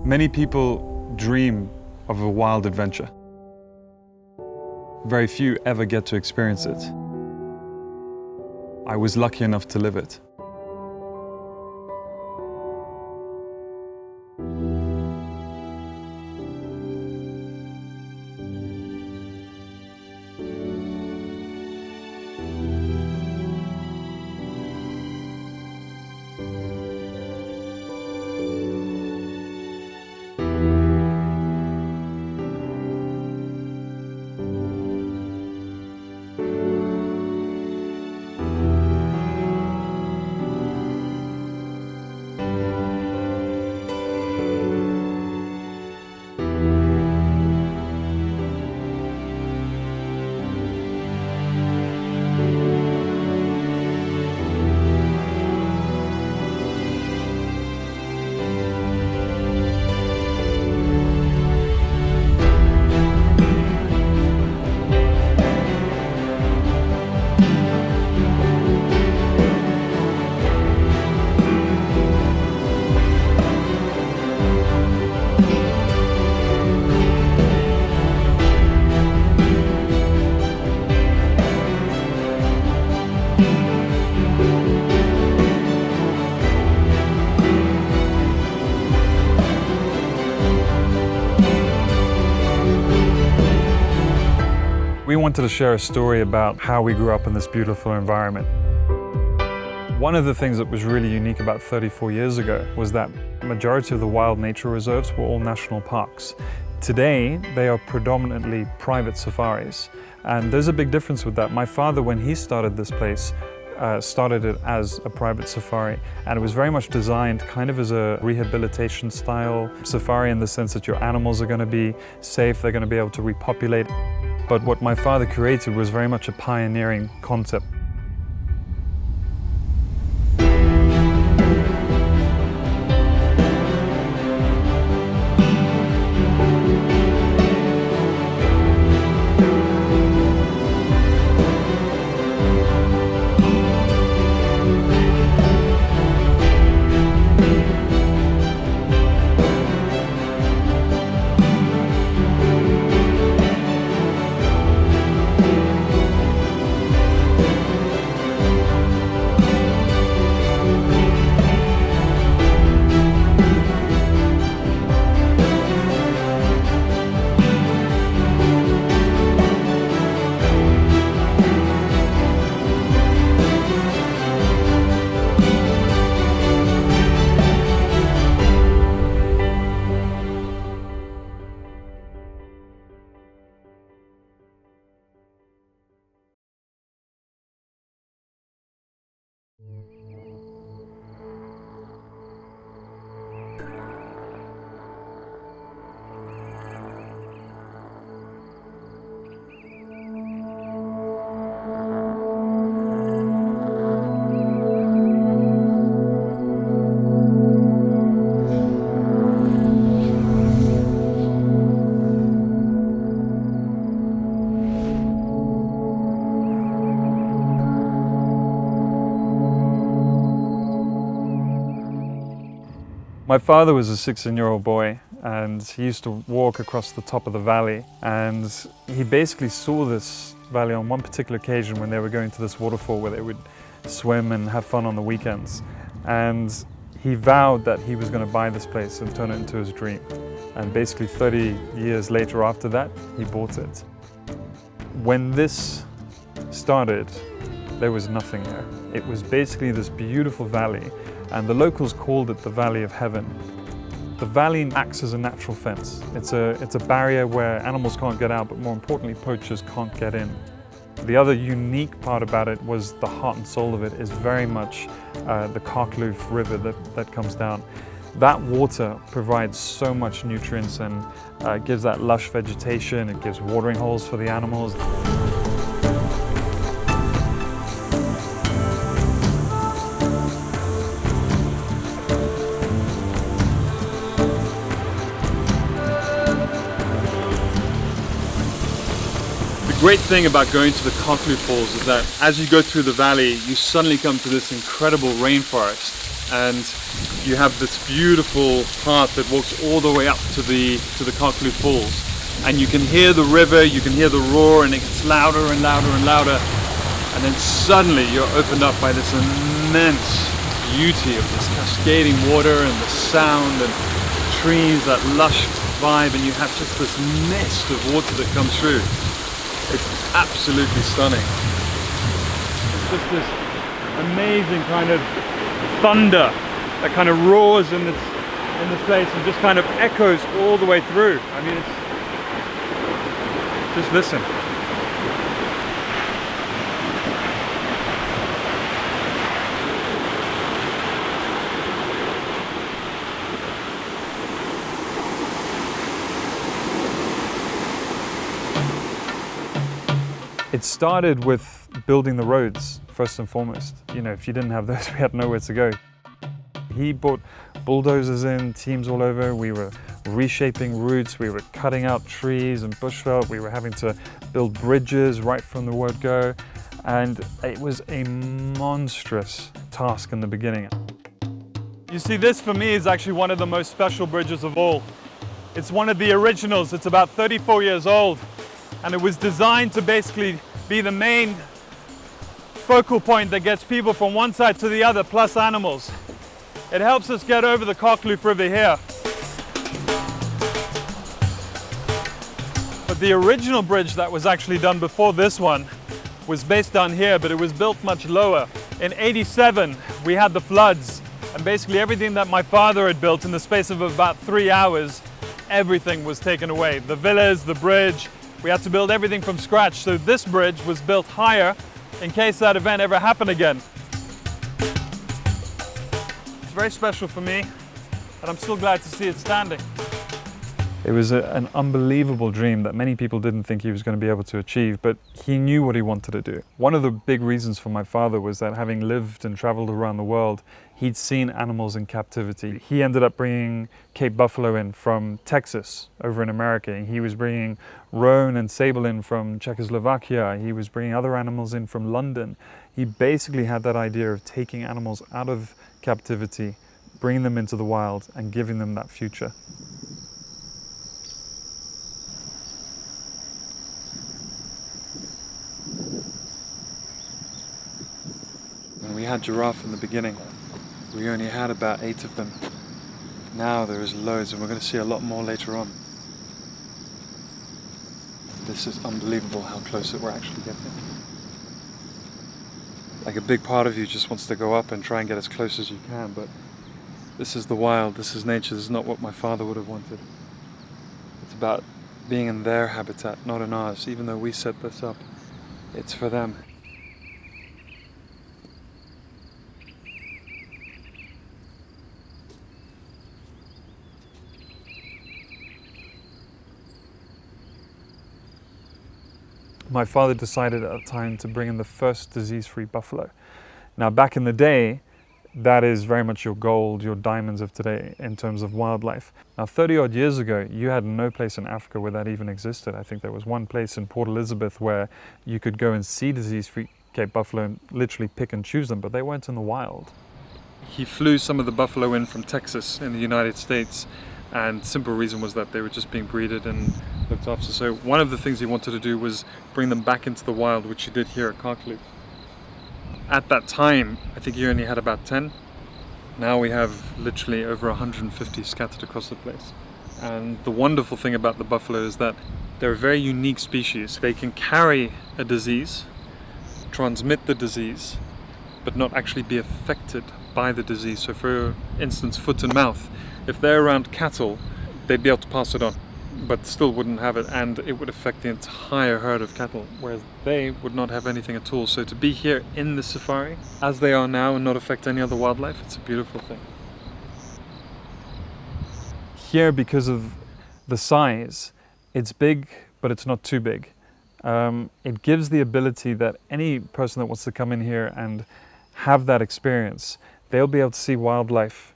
Many people dream of a wild adventure. Very few ever get to experience it. I was lucky enough to live it. We wanted to share a story about how we grew up in this beautiful environment. One of the things that was really unique about 34 years ago was that the majority of the wild nature reserves were all national parks. Today, they are predominantly private safaris, and there's a big difference with that. My father, when he started this place, started it as a private safari, and it was very much designed kind of as a rehabilitation style safari, in the sense that your animals are going to be safe, they're going to be able to repopulate. But what my father created was very much a pioneering concept. My father was a 16-year-old boy, and he used to walk across the top of the valley, and he basically saw this valley on one particular occasion when they were going to this waterfall where they would swim and have fun on the weekends. And he vowed that he was going to buy this place and turn it into his dream. And basically 30 years later after that, he bought it. When this started, there was nothing there. It was basically this beautiful valley, and the locals called it the Valley of Heaven. The valley acts as a natural fence. It's a barrier where animals can't get out, but more importantly, poachers can't get in. The other unique part about it was the heart and soul of it is very much the Carkloof River that comes down. That water provides so much nutrients and gives that lush vegetation. It gives watering holes for the animals. The great thing about going to the Carkloof Falls is that as you go through the valley, you suddenly come to this incredible rainforest. and you have this beautiful path that walks all the way up to the Karkloof Falls, and you can hear the river, you can hear the roar, and it gets louder and louder and louder, and then suddenly you're opened up by this immense beauty of this cascading water and the sound and trees, that lush vibe, and you have just this mist of water that comes through. It's absolutely stunning. It's just this amazing kind of thunder that kind of roars in this place and just kind of echoes all the way through. I mean, it's just listen. It started with building the roads, first and foremost. You know, if you didn't have those, we had nowhere to go. He brought bulldozers in, teams all over. We were reshaping routes, we were cutting out trees and bushveld. We were having to build bridges right from the word go. And it was a monstrous task in the beginning. You see, this for me is actually one of the most special bridges of all. It's one of the originals. It's about 34 years old. And it was designed to basically be the main focal point that gets people from one side to the other, plus animals. It helps us get over the Karkloof River here. But the original bridge that was actually done before this one was based down here, but it was built much lower. In '87, we had the floods, and basically everything that my father had built in the space of about 3 hours, everything was taken away. The villas, the bridge, we had to build everything from scratch. So this bridge was built higher in case that event ever happened again. It's very special for me, and I'm still glad to see it standing. It was an unbelievable dream that many people didn't think he was going to be able to achieve, but he knew what he wanted to do. One of the big reasons for my father was that, having lived and traveled around the world, he'd seen animals in captivity. He ended up bringing Cape buffalo in from Texas over in America. He was bringing roan and sable in from Czechoslovakia. He was bringing other animals in from London. He basically had that idea of taking animals out of captivity, bringing them into the wild and giving them that future. When we had giraffe in the beginning, we only had about 8 of them. Now there is loads, and we're going to see a lot more later on. This is unbelievable how close we're actually getting. Like, a big part of you just wants to go up and try and get as close as you can, but this is the wild, this is nature, this is not what my father would have wanted. It's about being in their habitat, not in ours. Even though we set this up, it's for them. My father decided at the time to bring in the first disease-free buffalo. Now, back in the day, that is very much your gold, your diamonds of today in terms of wildlife. Now, 30 odd years ago, you had no place in Africa where that even existed. I think there was one place in Port Elizabeth where you could go and see disease-free Cape buffalo and literally pick and choose them, but they weren't in the wild. He flew some of the buffalo in from Texas in the United States, and simple reason was that they were just being breeded and looked after. So one of the things he wanted to do was bring them back into the wild, which he did here at Karkloof. At that time, I think he only had about 10. Now we have literally over 150 scattered across the place. And the wonderful thing about the buffalo is that they're a very unique species. They can carry a disease, transmit the disease, but not actually be affected by the disease. So for instance, foot and mouth, if they're around cattle, they'd be able to pass it on, but still wouldn't have it, and it would affect the entire herd of cattle, whereas they would not have anything at all. So to be here in the safari, as they are now, and not affect any other wildlife, it's a beautiful thing. Here, because of the size, it's big, but it's not too big. It gives the ability that any person that wants to come in here and have that experience, they'll be able to see wildlife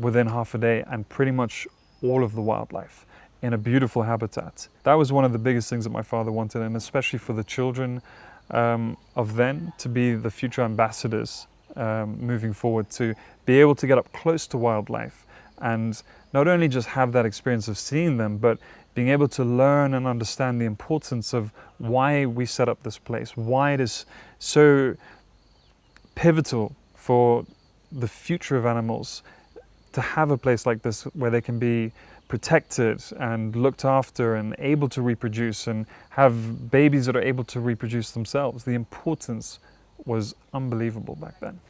within half a day, and pretty much all of the wildlife in a beautiful habitat. That was one of the biggest things that my father wanted, and especially for the children of then to be the future ambassadors moving forward, to be able to get up close to wildlife and not only just have that experience of seeing them, but being able to learn and understand the importance of why we set up this place, why it is so pivotal for the future of animals to have a place like this where they can be protected and looked after and able to reproduce and have babies that are able to reproduce themselves. The importance was unbelievable back then.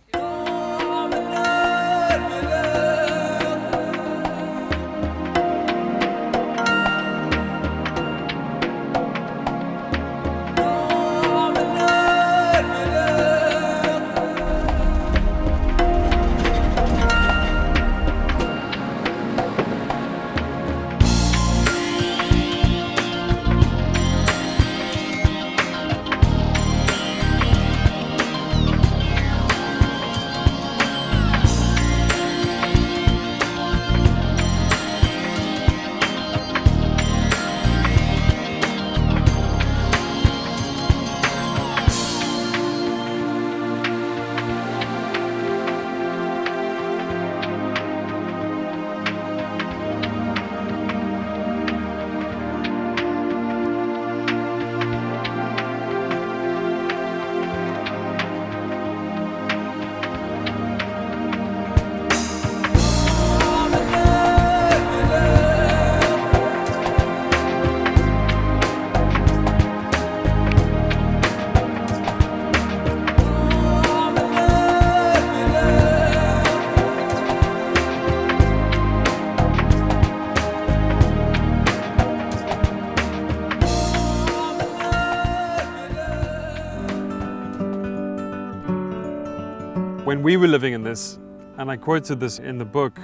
When we were living in this, and I quoted this in the book,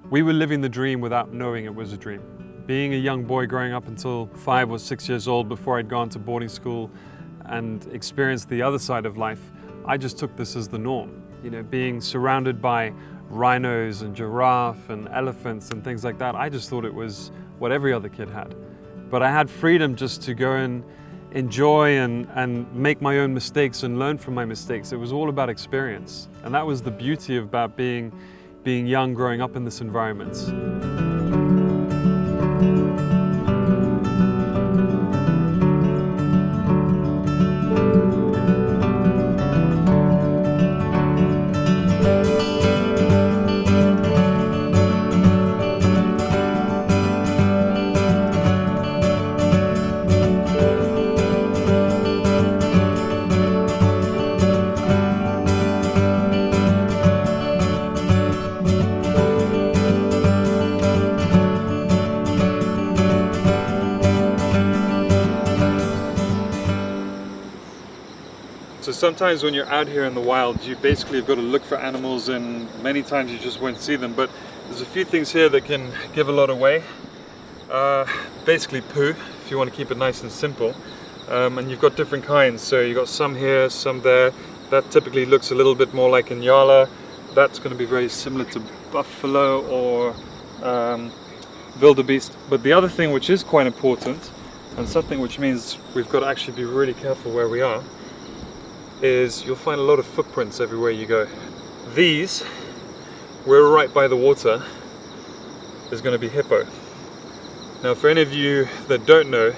we were living the dream without knowing it was a dream. Being a young boy growing up until 5 or 6 years old before I'd gone to boarding school and experienced the other side of life, I just took this as the norm. You know, being surrounded by rhinos and giraffe and elephants and things like that, I just thought it was what every other kid had. But I had freedom just to go and enjoy and make my own mistakes and learn from my mistakes. It was all about experience. And that was the beauty about being young, growing up in this environment. So sometimes when you're out here in the wild, you basically have got to look for animals, and many times you just won't see them. But there's a few things here that can give a lot away. Basically poo, if you want to keep it nice and simple. And you've got different kinds. So you've got some here, some there. That typically looks a little bit more like Inyala. That's going to be very similar to buffalo or wildebeest. But the other thing which is quite important, and something which means we've got to actually be really careful where we are, is you'll find a lot of footprints everywhere you go. These, we're right by the water, is going to be hippo. Now for any of you that don't know,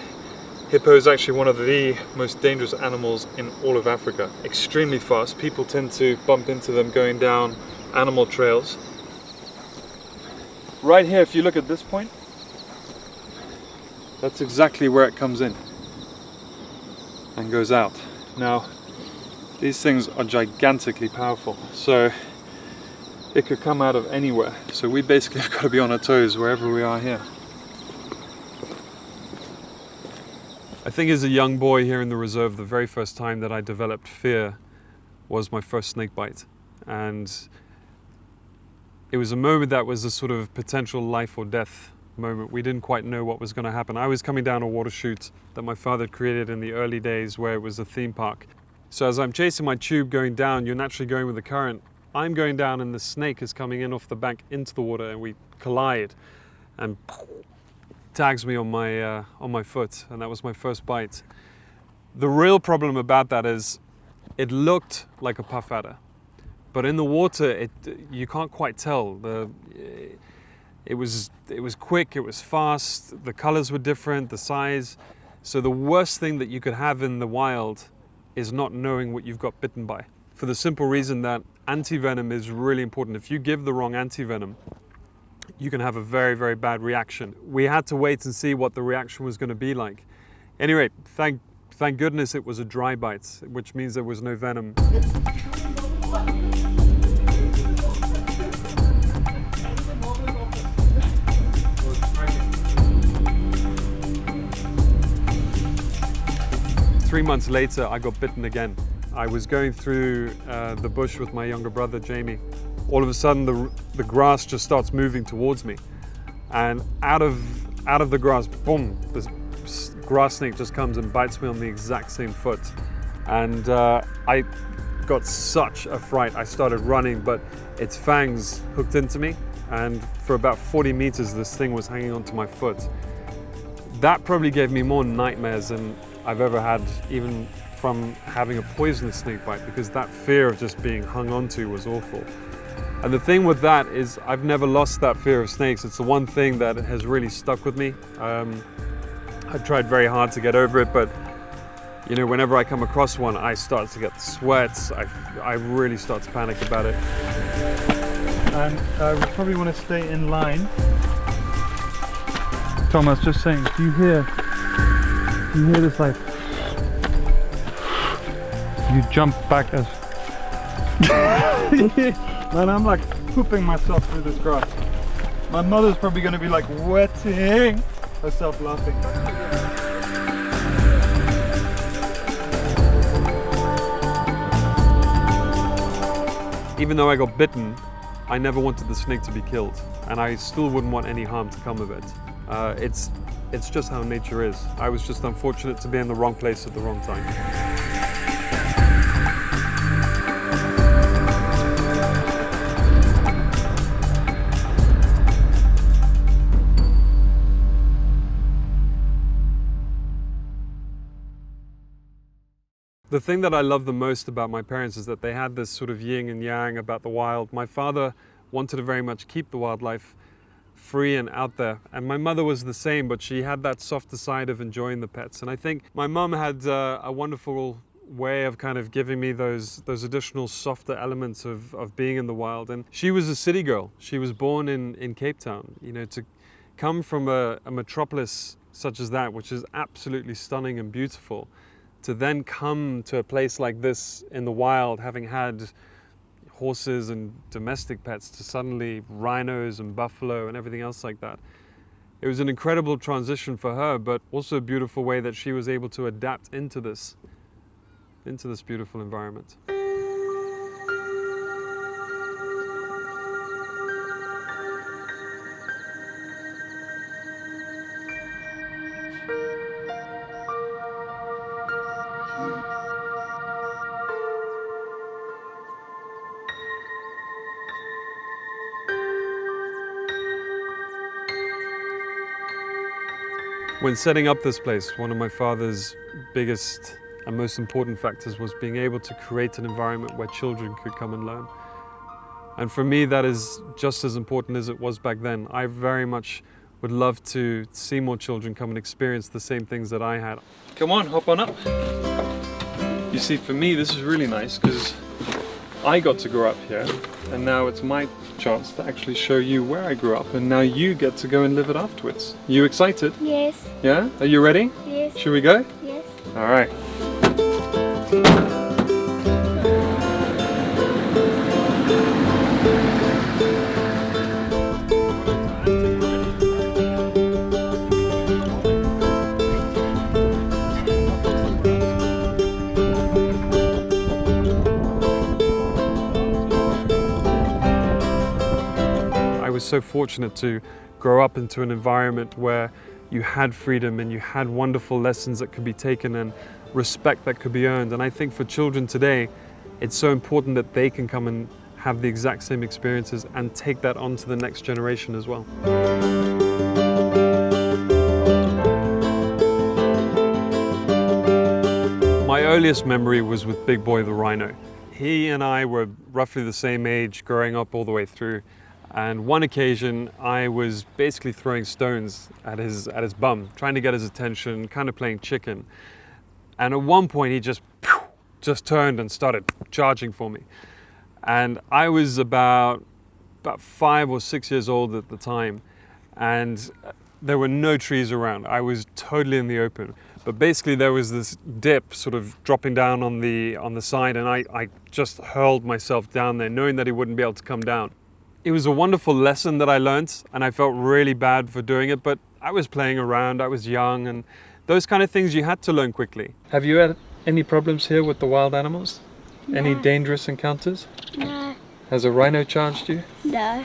hippo is actually one of the most dangerous animals in all of Africa. Extremely fast. People tend to bump into them going down animal trails. Right here, if you look at this point, that's exactly where it comes in and goes out. Now, these things are gigantically powerful, so it could come out of anywhere. So we basically have got to be on our toes wherever we are here. I think as a young boy here in the reserve, the very first time that I developed fear was my first snake bite. And it was a moment that was a sort of potential life or death moment. We didn't quite know what was going to happen. I was coming down a water chute that my father had created in the early days where it was a theme park. So as I'm chasing my tube going down, you're naturally going with the current. I'm going down and the snake is coming in off the bank into the water, and we collide and tags me on my foot, and that was my first bite. The real problem about that is it looked like a puff adder, But in the water, you can't quite tell. It was quick, it was fast, the colors were different, the size. So the worst thing that you could have in the wild is not knowing what you've got bitten by. For the simple reason that antivenom is really important. If you give the wrong antivenom, you can have a very, very bad reaction. We had to wait and see what the reaction was going to be like. Anyway, thank goodness it was a dry bite, which means there was no venom. 3 months later, I got bitten again. I was going through the bush with my younger brother, Jamie. All of a sudden, the grass just starts moving towards me. And out of the grass, boom, this grass snake just comes and bites me on the exact same foot. And I got such a fright. I started running, but its fangs hooked into me. And for about 40 meters, this thing was hanging onto my foot. That probably gave me more nightmares than I've ever had, even from having a poisonous snake bite, because that fear of just being hung onto was awful. And the thing with that is I've never lost that fear of snakes. It's the one thing that has really stuck with me. I've tried very hard to get over it, but you know, whenever I come across one, I start to get sweats. I really start to panic about it. And we probably want to stay in line. Tom, I was just saying, do you hear this, like, you jump back as man, I'm like pooping myself through this grass. My mother's probably going to be like wetting herself laughing. Even though I got bitten, I never wanted the snake to be killed, and I still wouldn't want any harm to come of it. It's just how nature is. I was just unfortunate to be in the wrong place at the wrong time. The thing that I love the most about my parents is that they had this sort of yin and yang about the wild. My father wanted to very much keep the wildlife free and out there, and my mother was the same, but she had that softer side of enjoying the pets. And I think my mum had a wonderful way of kind of giving me those additional softer elements of being in the wild. And she was a city girl. She was born in Cape Town. You know, to come from a metropolis such as that, which is absolutely stunning and beautiful, to then come to a place like this in the wild, having had horses and domestic pets, to suddenly rhinos and buffalo and everything else like that. It was an incredible transition for her, but also a beautiful way that she was able to adapt into this beautiful environment. When setting up this place, one of my father's biggest and most important factors was being able to create an environment where children could come and learn. And for me, that is just as important as it was back then. I very much would love to see more children come and experience the same things that I had. Come on, hop on up. You see, for me, this is really nice because I got to grow up here, and now it's my chance to actually show you where I grew up, and now you get to go and live it afterwards. You excited? Yes. Yeah? Are you ready? Yes. Should we go? Yes. All right. I was so fortunate to grow up into an environment where you had freedom and you had wonderful lessons that could be taken and respect that could be earned. And I think for children today, it's so important that they can come and have the exact same experiences and take that on to the next generation as well. My earliest memory was with Big Boy the rhino. He and I were roughly the same age growing up all the way through. And one occasion I was basically throwing stones at his bum, trying to get his attention, kind of playing chicken. And at one point he just turned and started charging for me. And I was about 5 or 6 years old at the time, and there were no trees around. I was totally in the open. But basically there was this dip sort of dropping down on the side, and I just hurled myself down there knowing that he wouldn't be able to come down. It was a wonderful lesson that I learnt, and I felt really bad for doing it, but I was playing around, I was young, and those kind of things you had to learn quickly. Have you had any problems here with the wild animals? No. Any dangerous encounters? No, Has a rhino charged you? no,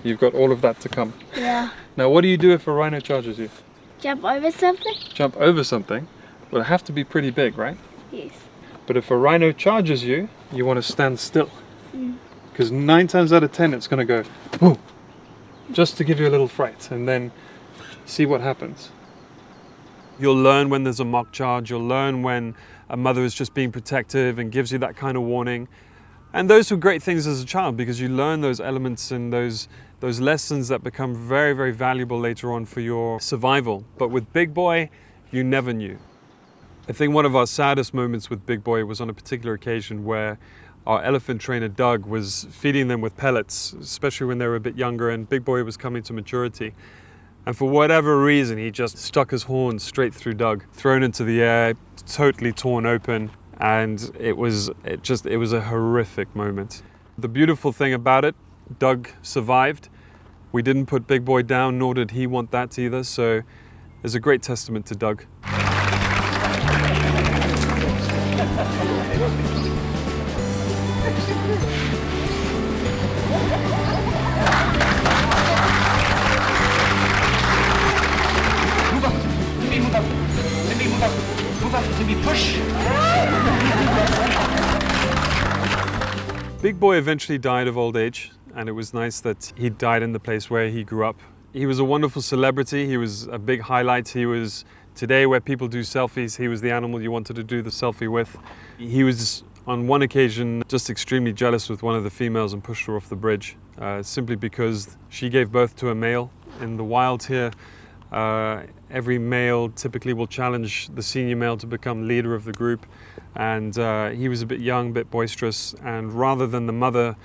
You've got all of that to come. yeah. Now, what do you do if a rhino charges you? Jump over something? Jump over something? Well, it have to be pretty big, right? Yes. But if a rhino charges you, you want to stand still. Mm. Because 9 times out of 10, it's going to go, whoa, just to give you a little fright, and then see what happens. You'll learn when there's a mock charge, you'll learn when a mother is just being protective and gives you that kind of warning. And those were great things as a child, because you learn those elements and those lessons that become very, very valuable later on for your survival. But with Big Boy, you never knew. I think one of our saddest moments with Big Boy was on a particular occasion where our elephant trainer Doug was feeding them with pellets, especially when they were a bit younger, and Big Boy was coming to maturity. And for whatever reason, he just stuck his horn straight through Doug, thrown into the air, totally torn open. And it was a horrific moment. The beautiful thing about it, Doug survived. We didn't put Big Boy down, nor did he want that either. So it's a great testament to Doug. Big Boy eventually died of old age, and it was nice that he died in the place where he grew up. He was a wonderful celebrity. He was a big highlight. He was, today where people do selfies, he was the animal you wanted to do the selfie with. He was, on one occasion, just extremely jealous with one of the females and pushed her off the bridge, simply because she gave birth to a male. In the wild here, every male typically will challenge the senior male to become leader of the group, and he was a bit young, a bit boisterous, and rather than the mother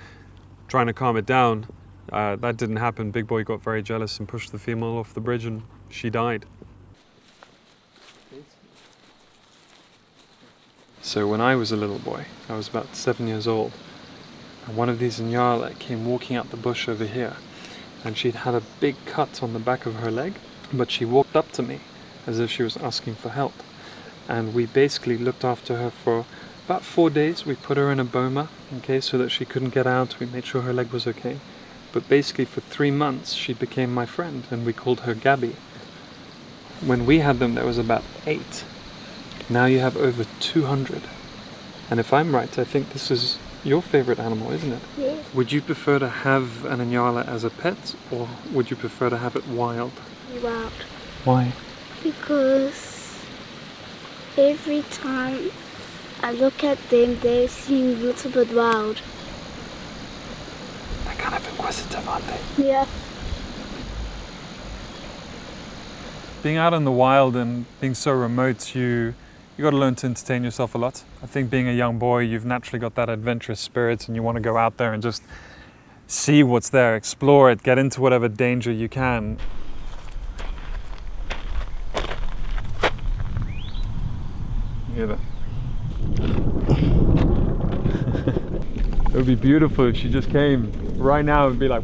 trying to calm it down, that didn't happen. Big Boy got very jealous and pushed the female off the bridge, and she died. So when I was a little boy, I was about 7 years old, and one of these Nyala came walking out the bush over here, and she'd had a big cut on the back of her leg, but she walked up to me as if she was asking for help. And we basically looked after her for about 4 days. We put her in a boma, okay, so that she couldn't get out. We made sure her leg was okay. But basically for 3 months, she became my friend, and we called her Gabby. When we had them, there was about 8. Now you have over 200. And if I'm right, I think this is your favorite animal, isn't it? Yes. Would you prefer to have an Nyala as a pet, or would you prefer to have it wild? Wild. Why? Because every time I look at them, they seem a little bit wild. They're kind of inquisitive, aren't they? Yeah. Being out in the wild and being so remote, you got to learn to entertain yourself a lot. I think being a young boy, you've naturally got that adventurous spirit, and you want to go out there and just see what's there, explore it, get into whatever danger you can. Hear that? It would be beautiful if she just came right now and be like,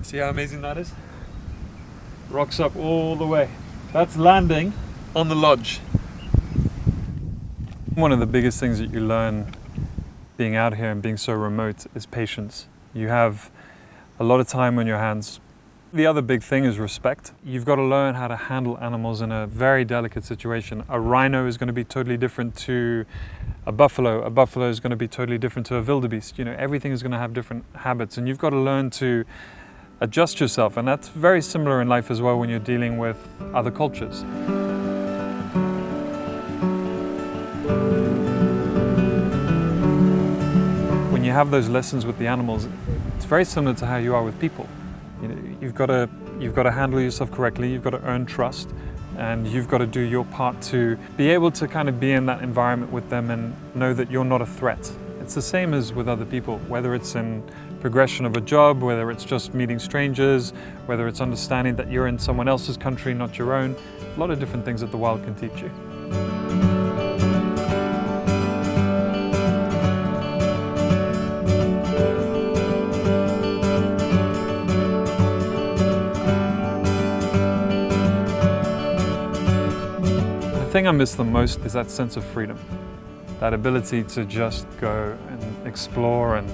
See how amazing that is? Rocks up all the way. That's landing on the lodge. one of the biggest things that you learn being out here and being so remote is patience. You have a lot of time on your hands. The other big thing is respect. You've got to learn how to handle animals in a very delicate situation. A rhino is going to be totally different to a buffalo. A buffalo is going to be totally different to a wildebeest. You know, everything is going to have different habits, and you've got to learn to adjust yourself. And that's very similar in life as well when you're dealing with other cultures. When you have those lessons with the animals, it's very similar to how you are with people. You know, you've got to handle yourself correctly, you've got to earn trust, and you've got to do your part to be able to kind of be in that environment with them and know that you're not a threat. It's the same as with other people, whether it's in progression of a job, whether it's just meeting strangers, whether it's understanding that you're in someone else's country, not your own. A lot of different things that the wild can teach you. The thing I miss the most is that sense of freedom, that ability to just go and explore and,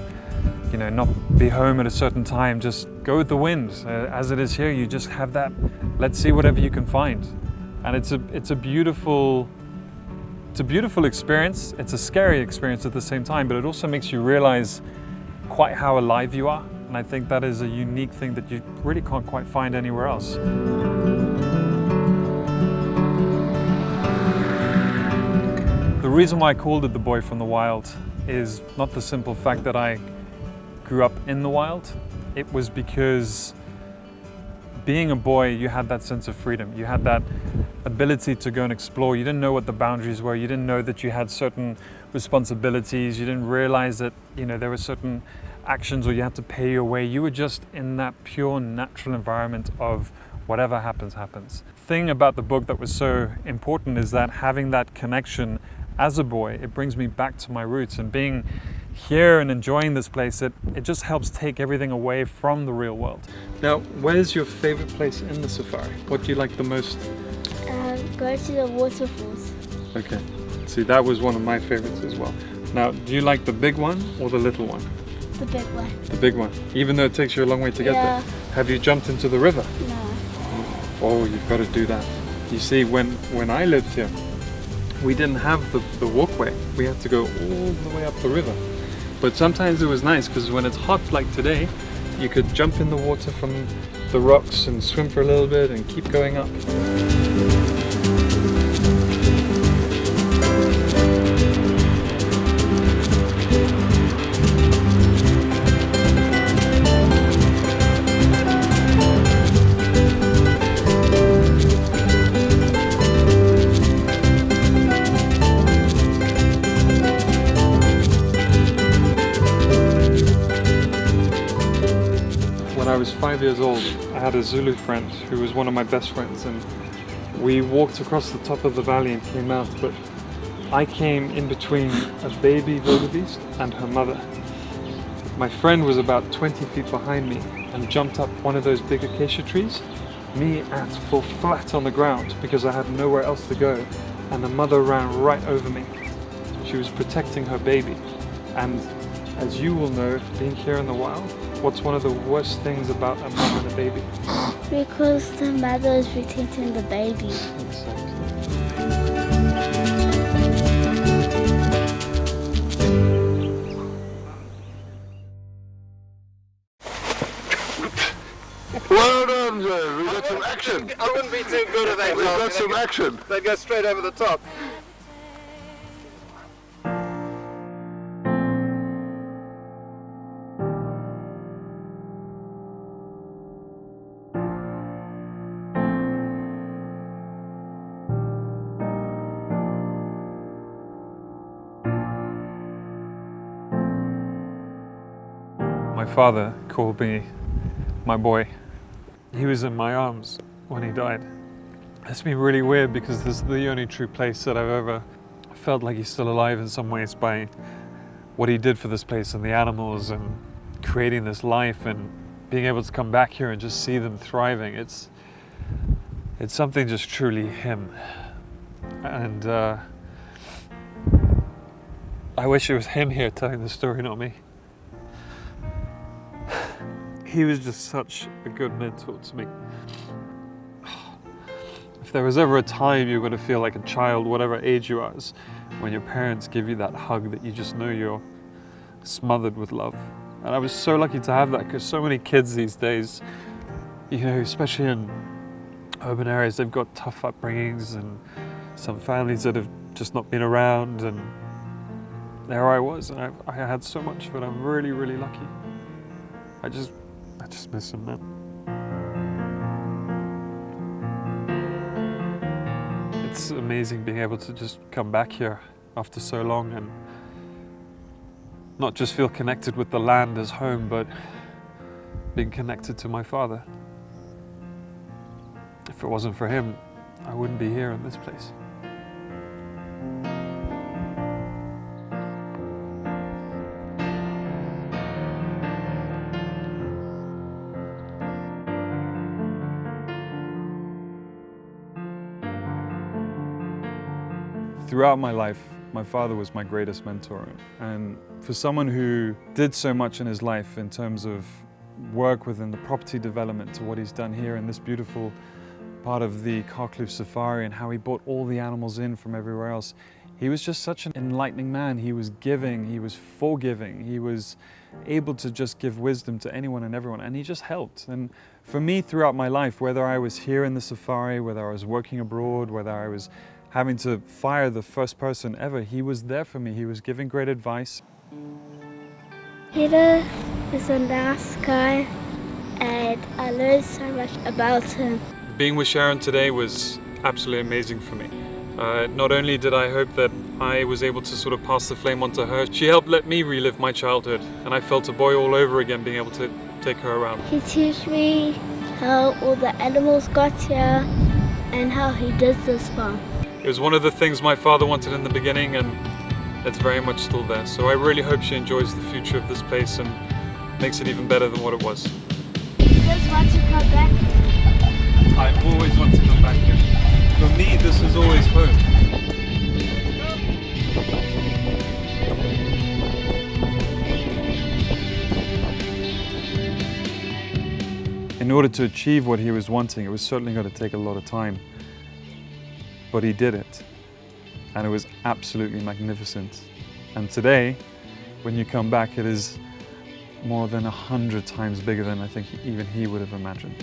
you know, not be home at a certain time, just go with the wind. As it is here, you just have that, let's see whatever you can find. And it's a beautiful experience. It's a scary experience at the same time, but it also makes you realize quite how alive you are. And I think that is a unique thing that you really can't quite find anywhere else. The reason why I called it The Boy from the Wild is not the simple fact that I grew up in the wild. It was because being a boy, you had that sense of freedom. You had that ability to go and explore. You didn't know what the boundaries were. You didn't know that you had certain responsibilities. You didn't realize that, you know, there were certain actions or you had to pay your way. You were just in that pure natural environment of whatever happens, happens. The thing about the book that was so important is that having that connection as a boy, it brings me back to my roots, and being here and enjoying this place, it just helps take everything away from the real world. Now, where's your favorite place in the safari? What do you like the most? Go to the waterfalls. Okay, see, that was one of my favorites as well. Now, do you like the big one or the little one? The big one. The big one, even though it takes you a long way to get Yeah. there. Have you jumped into the river? No. Oh, you've got to do that. You see, when I lived here, we didn't have the walkway. We had to go all the way up the river. But sometimes it was nice because when it's hot like today, you could jump in the water from the rocks and swim for a little bit and keep going up. When I was 5 years old, I had a Zulu friend who was one of my best friends, and we walked across the top of the valley and came out, but I came in between a baby wildebeest and her mother. My friend was about 20 feet behind me and jumped up one of those big acacia trees. Me at full flat on the ground because I had nowhere else to go, and the mother ran right over me. She was protecting her baby, and as you will know, being here in the wild, what's one of the worst things about a mom and a baby? Because the mother is protecting the baby. Exactly. Well done, Joe. We got some action. I wouldn't be too good at that. We got some action. They go straight over the top. My father called me my boy. He was in my arms when he died. It's been really weird because this is the only true place that I've ever felt like he's still alive in some ways by what he did for this place and the animals and creating this life and being able to come back here and just see them thriving. It's something just truly him. And I wish it was him here telling the story, not me. he was just such a good mentor to me. If there was ever a time you're going to feel like a child, whatever age you are, is when your parents give you that hug that you just know you're smothered with love. And I was so lucky to have that, because so many kids these days, you know, especially in urban areas, they've got tough upbringings and some families that have just not been around, and there I was, and I had so much, but I'm really, really lucky. I just miss him, man. It's amazing being able to just come back here after so long and not just feel connected with the land as home, but being connected to my father. If it wasn't for him, I wouldn't be here in this place. Throughout my life, my father was my greatest mentor. And for someone who did so much in his life in terms of work within the property development to what he's done here in this beautiful part of the Carcliffe Safari and how he brought all the animals in from everywhere else, he was just such an enlightening man. He was giving, he was forgiving, he was able to just give wisdom to anyone and everyone, and he just helped. And for me throughout my life, whether I was here in the safari, whether I was working abroad, whether I was having to fire the first person ever, he was there for me. He was giving great advice. Peter is a nice guy, and I learned so much about him. Being with Sharon today was absolutely amazing for me. Not only did I hope that I was able to sort of pass the flame on to her, she helped let me relive my childhood, and I felt a boy all over again being able to take her around. He teach me how all the animals got here and how he does this farm. It was one of the things my father wanted in the beginning, and it's very much still there. So I really hope she enjoys the future of this place and makes it even better than what it was. He does want to come back. I always want to come back here. For me, this is always home. In order to achieve what he was wanting, it was certainly going to take a lot of time. But he did it, and it was absolutely magnificent. And today, when you come back, it is more than 100 times bigger than I think even he would have imagined.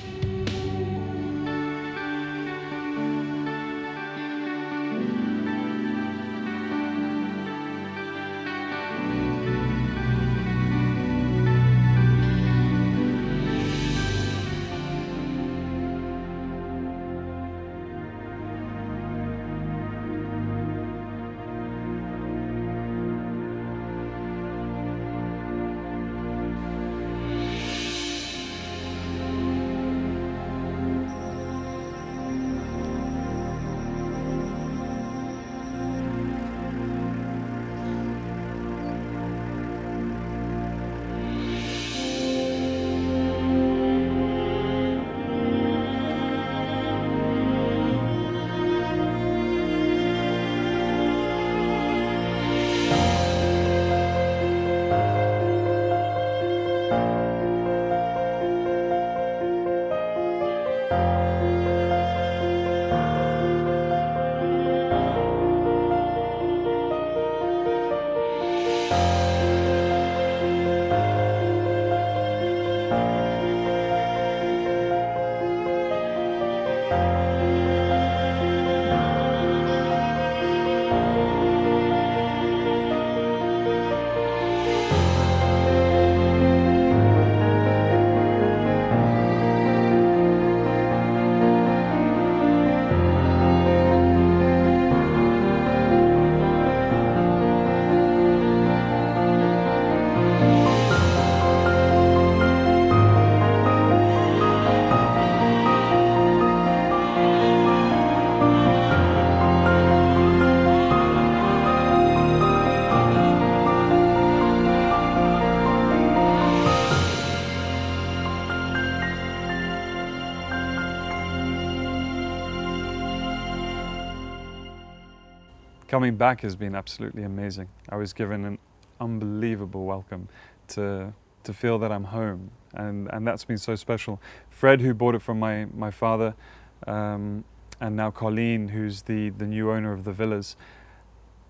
Coming back has been absolutely amazing. I was given an unbelievable welcome to feel that I'm home. and that's been so special. Fred, who bought it from my father, and now Colleen, who's the new owner of the villas,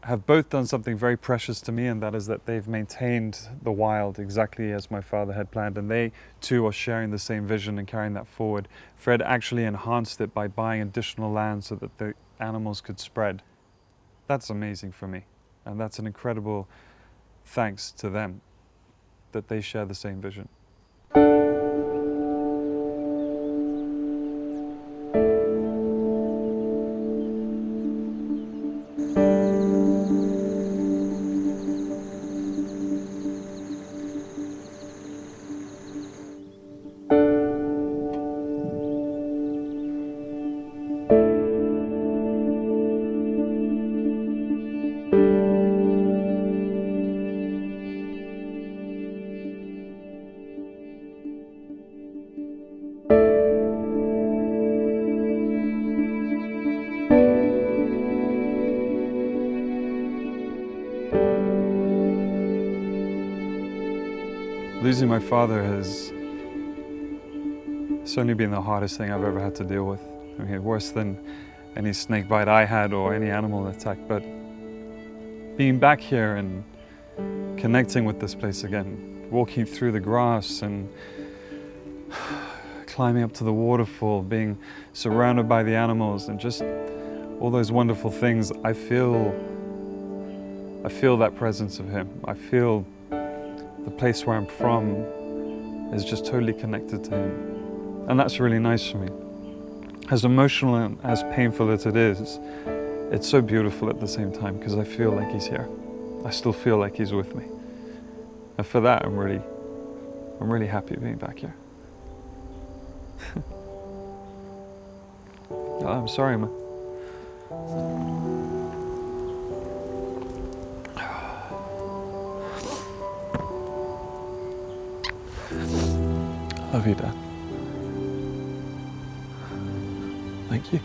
have both done something very precious to me, and that is that they've maintained the wild exactly as my father had planned, and they too are sharing the same vision and carrying that forward. Fred actually enhanced it by buying additional land so that the animals could spread. That's amazing for me, and that's an incredible thanks to them that they share the same vision. Losing my father has certainly been the hardest thing I've ever had to deal with. I mean, worse than any snake bite I had or any animal attack, but being back here and connecting with this place again, walking through the grass and climbing up to the waterfall, being surrounded by the animals and just all those wonderful things, I feel that presence of him. I feel the place where I'm from is just totally connected to him. And that's really nice for me. As emotional and as painful as it is, it's so beautiful at the same time because I feel like he's here. I still feel like he's with me. And for that, I'm really happy being back here. Oh, I'm sorry, man. Love you, Dad. Thank you.